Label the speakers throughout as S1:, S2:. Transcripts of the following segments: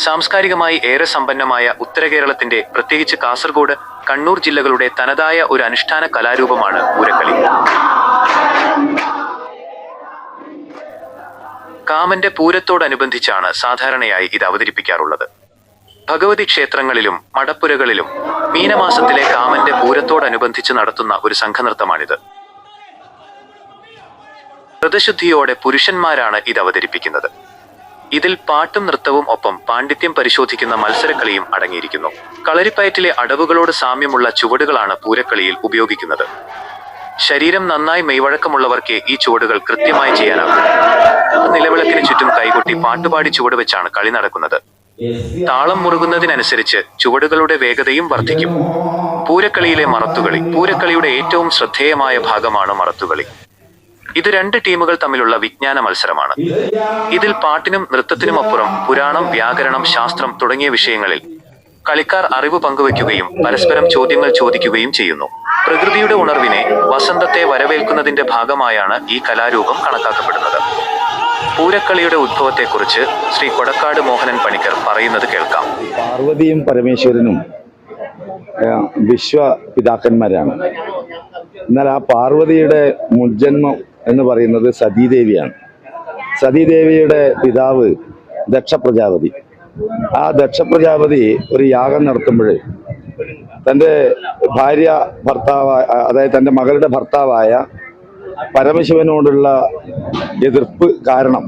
S1: സാംസ്കാരികമായി ഏറെ സമ്പന്നമായ ഉത്തരകേരളത്തിന്റെ, പ്രത്യേകിച്ച് കാസർഗോഡ്, കണ്ണൂർ ജില്ലകളുടെ തനതായ ഒരു അനുഷ്ഠാന കലാരൂപമാണ് പൂരക്കളി. കാമന്റെ പൂരത്തോടനുബന്ധിച്ചാണ് സാധാരണയായി ഇത് അവതരിപ്പിക്കാറുള്ളത്. ഭഗവതി ക്ഷേത്രങ്ങളിലും മടപ്പുരകളിലും മീനമാസത്തിലെ കാമന്റെ പൂരത്തോടനുബന്ധിച്ച് നടത്തുന്ന ഒരു സംഘനൃത്തമാണിത്. വ്രതശുദ്ധിയോടെ പുരുഷന്മാരാണ് ഇത് അവതരിപ്പിക്കുന്നത്. ഇതിൽ പാട്ടും നൃത്തവും ഒപ്പം പാണ്ഡിത്യം പരിശോധിക്കുന്ന മത്സരക്കളിയും അടങ്ങിയിരിക്കുന്നു. കളരിപ്പയറ്റിലെ അടവുകളോട് സാമ്യമുള്ള ചുവടുകളാണ് പൂരക്കളിയിൽ ഉപയോഗിക്കുന്നത്. ശരീരം നന്നായി മെയ്വഴക്കമുള്ളവർക്ക് ഈ ചുവടുകൾ കൃത്യമായി ചെയ്യാനാകും. നിലവിളക്കിന് ചുറ്റും കൈകൊട്ടി പാട്ടുപാടി ചുവട് വെച്ചാണ് കളി നടക്കുന്നത്. താളം മുറുകുന്നതിനനുസരിച്ച് ചുവടുകളുടെ വേഗതയും വർദ്ധിക്കും. പൂരക്കളിയിലെ മറത്തുകളി. പൂരക്കളിയുടെ ഏറ്റവും ശ്രദ്ധേയമായ ഭാഗമാണ് മറത്തുകളി. ഇത് രണ്ട് ടീമുകൾ തമ്മിലുള്ള വിജ്ഞാന മത്സരമാണ്. ഇതിൽ പാട്ടിനും നൃത്തത്തിനുമപ്പുറം പുരാണം, വ്യാകരണം, ശാസ്ത്രം തുടങ്ങിയ വിഷയങ്ങളിൽ കളിക്കാർ അറിവ് പങ്കുവയ്ക്കുകയും പരസ്പരം ചോദ്യങ്ങൾ ചോദിക്കുകയും ചെയ്യുന്നു. പ്രകൃതിയുടെ ഉണർവിനെ, വസന്തത്തെ വരവേൽക്കുന്നതിന്റെ ഭാഗമായാണ് ഈ കലാരൂപം കണക്കാക്കപ്പെടുന്നത്. പൂരക്കളിയുടെ ഉദ്ഭവത്തെക്കുറിച്ച് ശ്രീ കൊടക്കാട് മോഹനൻ പണിക്കർ പറയുന്നത് കേൾക്കാം.
S2: പാർവതിയും പരമേശ്വരനും വിശ്വപിതാക്കന്മാരാണ്. എന്നാൽ ആ പാർവതിയുടെ മുജ്ജന്മം എന്ന് പറയുന്നത് സതീദേവിയാണ്. സതീദേവിയുടെ പിതാവ് ദക്ഷപ്രജാപതി. ആ ദക്ഷപ്രജാപതി ഒരു യാഗം നടത്തുമ്പോൾ തൻ്റെ അതായത് തൻ്റെ മകളുടെ ഭർത്താവായ പരമശിവനോടുള്ള എതിർപ്പ് കാരണം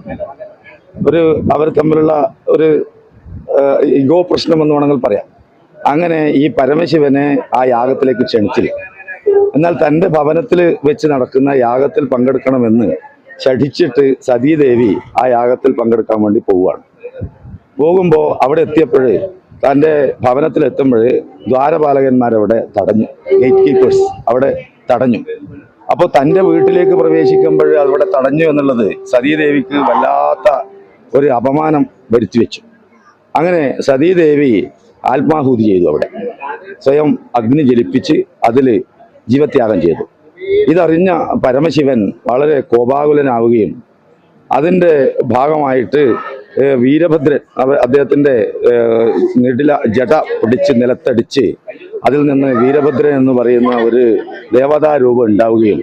S2: അവർ തമ്മിലുള്ള ഒരു ഈഗോ പ്രശ്നം എന്ന് വേണമെങ്കിൽ പറയാം. അങ്ങനെ ഈ പരമശിവനെ ആ യാഗത്തിലേക്ക് ക്ഷണിച്ചില്ല. എന്നാൽ തൻ്റെ ഭവനത്തിൽ വെച്ച് നടക്കുന്ന യാഗത്തിൽ പങ്കെടുക്കണമെന്ന് ശഠിച്ചിട്ട് സതീദേവി ആ യാഗത്തിൽ പങ്കെടുക്കാൻ വേണ്ടി പോവുകയാണ്. പോകുമ്പോൾ അവിടെ എത്തിയപ്പോൾ തൻ്റെ ഭവനത്തിലെത്തുമ്പോൾ ദ്വാരപാലകന്മാരവിടെ തടഞ്ഞു. ഗേറ്റ് കീപ്പേഴ്സ് അവിടെ തടഞ്ഞു. അപ്പോൾ തൻ്റെ വീട്ടിലേക്ക് പ്രവേശിക്കുമ്പോൾ അവിടെ തടഞ്ഞു എന്നുള്ളത് സതീദേവിക്ക് വല്ലാത്ത ഒരു അപമാനം വരുത്തി വെച്ചു. അങ്ങനെ സതീദേവി ആത്മാഹൂതി ചെയ്തു. അവിടെ സ്വയം അഗ്നി ജ്വലിപ്പിച്ച് അതിൽ ജീവത്യാഗം ചെയ്തു. ഇതറിഞ്ഞ പരമശിവൻ വളരെ കോപാകുലനാവുകയും അതിൻ്റെ ഭാഗമായിട്ട് വീരഭദ്രൻ അദ്ദേഹത്തിൻ്റെ നെടില ജട പിടിച്ച് നിലത്തടിച്ച് അതിൽ നിന്ന് വീരഭദ്രൻ എന്ന് പറയുന്ന ഒരു ദേവതാരൂപം ഉണ്ടാവുകയും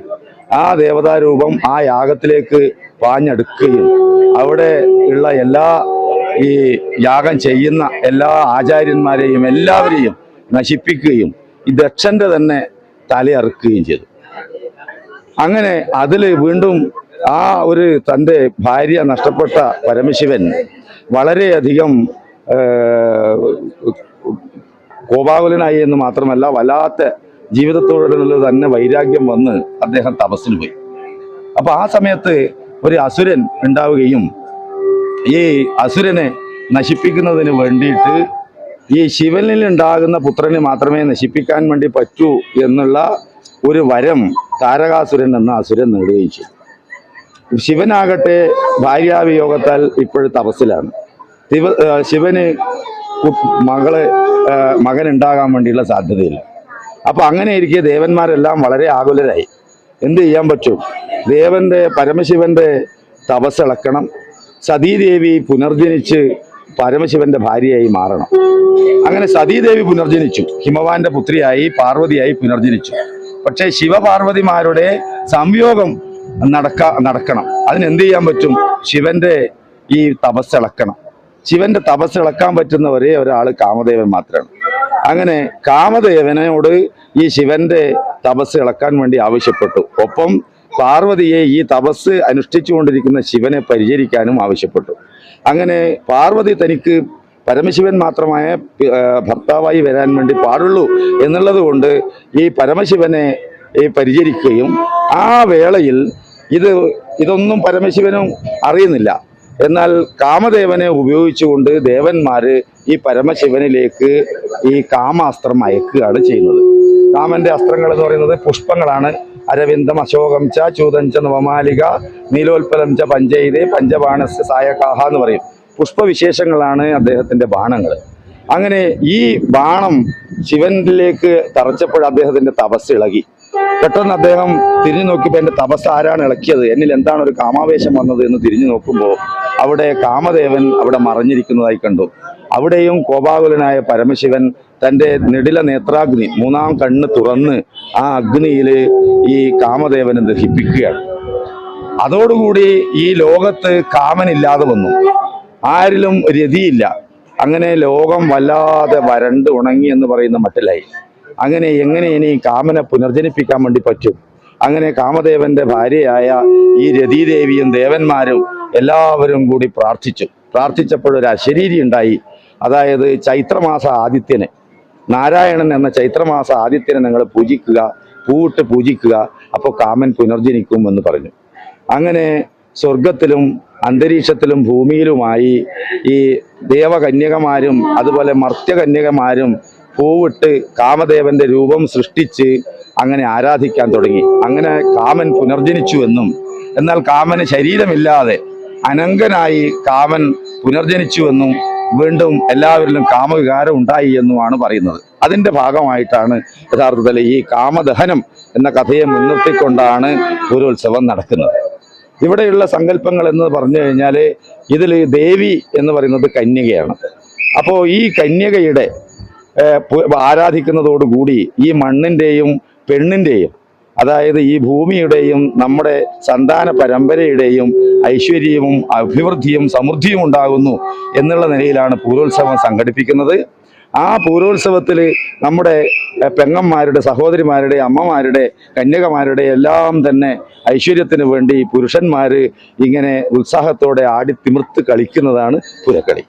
S2: ആ ദേവതാരൂപം ആ യാഗത്തിലേക്ക് പാഞ്ഞെടുക്കുകയും അവിടെ ഉള്ള എല്ലാ ഈ യാഗം ചെയ്യുന്ന എല്ലാ ആചാര്യന്മാരെയും എല്ലാവരെയും നശിപ്പിക്കുകയും ഈ ദക്ഷന്റെ തന്നെ തലയറുക്കുകയും ചെയ്തു. അങ്ങനെ അതിൽ വീണ്ടും ആ ഒരു തൻ്റെ ഭാര്യ നഷ്ടപ്പെട്ട പരമശിവൻ വളരെയധികം കോപാകുലനായി എന്ന് മാത്രമല്ല വല്ലാത്ത ജീവിതത്തോടുള്ള തന്നെ വൈരാഗ്യം വന്ന് അദ്ദേഹം തപസ്സിന് പോയി. അപ്പൊ ആ സമയത്ത് ഒരു അസുരൻ ഉണ്ടാവുകയും ഈ അസുരനെ നശിപ്പിക്കുന്നതിന് വേണ്ടിയിട്ട് ഈ ശിവനിൽ ഉണ്ടാകുന്ന പുത്രനെ മാത്രമേ നശിപ്പിക്കാൻ വേണ്ടി പറ്റൂ എന്നുള്ള ഒരു വരം താരകാസുരൻ എന്ന അസുരൻ നേടുകയും ചെയ്തു. ശിവനാകട്ടെ ഭാര്യാവിയോഗത്താൽ ഇപ്പോഴും തപസ്സിലാണ്. ശിവന് മകൻ ഉണ്ടാകാൻ വേണ്ടിയുള്ള സാധ്യതയില്ല. അപ്പൊ അങ്ങനെ ഇരിക്കെ ദേവന്മാരെല്ലാം വളരെ ആകുലരായി. എന്ത് ചെയ്യാൻ പറ്റും? പരമശിവന്റെ തപസ്സിളക്കണം. സതീദേവി പുനർജനിച്ച് പരമശിവന്റെ ഭാര്യയായി മാറണം. അങ്ങനെ സതീദേവി പുനർജനിച്ചു. ഹിമവാന്റെ പുത്രിയായി പാർവതിയായി പുനർജനിച്ചു. പക്ഷേ ശിവപാർവതിമാരുടെ സംയോഗം നടക്കണം. അതിനെന്ത് ചെയ്യാൻ പറ്റും? ശിവന്റെ ഈ തപസ്സിളക്കണം. ശിവന്റെ തപസ്സിളക്കാൻ പറ്റുന്ന ഒരേ ഒരാൾ കാമദേവൻ മാത്രമാണ്. അങ്ങനെ കാമദേവനോട് ഈ ശിവന്റെ തപസ് ഇളക്കാൻ വേണ്ടി ആവശ്യപ്പെട്ടു. ഒപ്പം പാർവതിയെ ഈ തപസ് അനുഷ്ഠിച്ചുകൊണ്ടിരിക്കുന്ന ശിവനെ പരിചരിക്കാനും ആവശ്യപ്പെട്ടു. അങ്ങനെ പാർവതി തനിക്ക് പരമശിവൻ മാത്രമായ ഭർത്താവായി വരാൻ വേണ്ടി പാടുള്ളൂ എന്നുള്ളത് കൊണ്ട് ഈ പരമശിവനെ പരിചരിക്കുകയും ആ വേളയിൽ ഇതൊന്നും പരമശിവനും അറിയുന്നില്ല. എന്നാൽ കാമദേവനെ ഉപയോഗിച്ചുകൊണ്ട് ദേവന്മാര് ഈ പരമശിവനിലേക്ക് ഈ കാമാസ്ത്രം അയക്കുകയാണ് ചെയ്യുന്നത്. കാമന്റെ അസ്ത്രങ്ങൾ എന്ന് പറയുന്നത് പുഷ്പങ്ങളാണ്. അരവിന്ദം അശോകം ച ചൂതം ച നവമാലിക നീലോൽപലം ച പഞ്ചൈതേ പഞ്ചബാണസ്യ സായകാഹ എന്ന് പറയും. പുഷ്പവിശേഷങ്ങളാണ് അദ്ദേഹത്തിന്റെ ബാണങ്ങൾ. അങ്ങനെ ഈ ബാണം ശിവനിലേക്ക് തറച്ചപ്പോൾ അദ്ദേഹത്തിന്റെ തപസ് ഇളകി. പെട്ടെന്ന് അദ്ദേഹം തിരിഞ്ഞു നോക്കിയപ്പോൾ എൻ്റെ തപസ് ആരാണ് ഇളക്കിയത്, എന്നിൽ എന്താണ് ഒരു കാമാവേശം വന്നത് എന്ന് തിരിഞ്ഞു നോക്കുമ്പോൾ അവിടെ കാമദേവൻ അവിടെ മറഞ്ഞിരിക്കുന്നതായി കണ്ടു. അവിടെയും കോപാകുലനായ പരമശിവൻ തൻ്റെ നെടില നേത്രാഗ്നി, മൂന്നാം കണ്ണ് തുറന്ന് ആ അഗ്നിയിൽ ഈ കാമദേവനെ ദഹിപ്പിക്കുകയാണ്. അതോടുകൂടി ഈ ലോകത്ത് കാമനില്ലാതെ വന്നു, ആരിലും രതിയില്ല. അങ്ങനെ ലോകം വല്ലാതെ വരണ്ട് ഉണങ്ങി എന്ന് പറയുന്ന മട്ടിലായി. അങ്ങനെ എങ്ങനെ ഇനി കാമനെ പുനർജനിപ്പിക്കാൻ വേണ്ടി പറ്റും? അങ്ങനെ കാമദേവന്റെ ഭാര്യയായ ഈ രതീദേവിയും ദേവന്മാരും എല്ലാവരും കൂടി പ്രാർത്ഥിച്ചപ്പോഴൊരു അശരീരി ഉണ്ടായി. അതായത് ചൈത്രമാസ ആദിത്യനെ, നാരായണൻ എന്ന ചൈത്രമാസ ആദിത്യനെ നിങ്ങൾ പൂജിക്കുക, പൂവിട്ട് പൂജിക്കുക, അപ്പോൾ കാമൻ പുനർജനിക്കും എന്ന് പറഞ്ഞു. അങ്ങനെ സ്വർഗത്തിലും അന്തരീക്ഷത്തിലും ഭൂമിയിലുമായി ഈ ദേവകന്യകമാരും അതുപോലെ മർത്യകന്യകമാരും പൂവിട്ട് കാമദേവന്റെ രൂപം സൃഷ്ടിച്ച് അങ്ങനെ ആരാധിക്കാൻ തുടങ്ങി. അങ്ങനെ കാമൻ പുനർജനിച്ചുവെന്നും, എന്നാൽ കാമന് ശരീരമില്ലാതെ അനങ്കനായി കാമൻ പുനർജനിച്ചുവെന്നും വീണ്ടും എല്ലാവരിലും കാമവികാരം ഉണ്ടായി എന്നുമാണ് പറയുന്നത്. അതിൻ്റെ ഭാഗമായിട്ടാണ് യഥാർത്ഥത്തിൽ ഈ കാമദഹനം എന്ന കഥയെ മുൻനിർത്തിക്കൊണ്ടാണ് പൂരോത്സവം നടക്കുന്നത്. ഇവിടെയുള്ള സങ്കല്പങ്ങൾ എന്ന് പറഞ്ഞു കഴിഞ്ഞാൽ ഇതിൽ ദേവി എന്ന് പറയുന്നത് കന്യകയാണ്. അപ്പോൾ ഈ കന്യകയുടെ ആരാധിക്കുന്നതോടുകൂടി ഈ മണ്ണിൻ്റെയും പെണ്ണിൻ്റെയും, അതായത് ഈ ഭൂമിയുടെയും നമ്മുടെ സന്താന പരമ്പരയുടെയും ഐശ്വര്യവും അഭിവൃദ്ധിയും സമൃദ്ധിയും ഉണ്ടാകുന്നു എന്നുള്ള നിലയിലാണ് പൂരോത്സവം സംഘടിപ്പിക്കുന്നത്. ആ പൂരോത്സവത്തിൽ നമ്മുടെ പെങ്ങന്മാരുടെ, സഹോദരിമാരുടെ, അമ്മമാരുടെ, കന്യകമാരുടെ എല്ലാം തന്നെ ഐശ്വര്യത്തിന് വേണ്ടി പുരുഷന്മാർ ഇങ്ങനെ ഉത്സാഹത്തോടെ ആടിത്തിമിർത്ത് കളിക്കുന്നതാണ് പൂരക്കളി.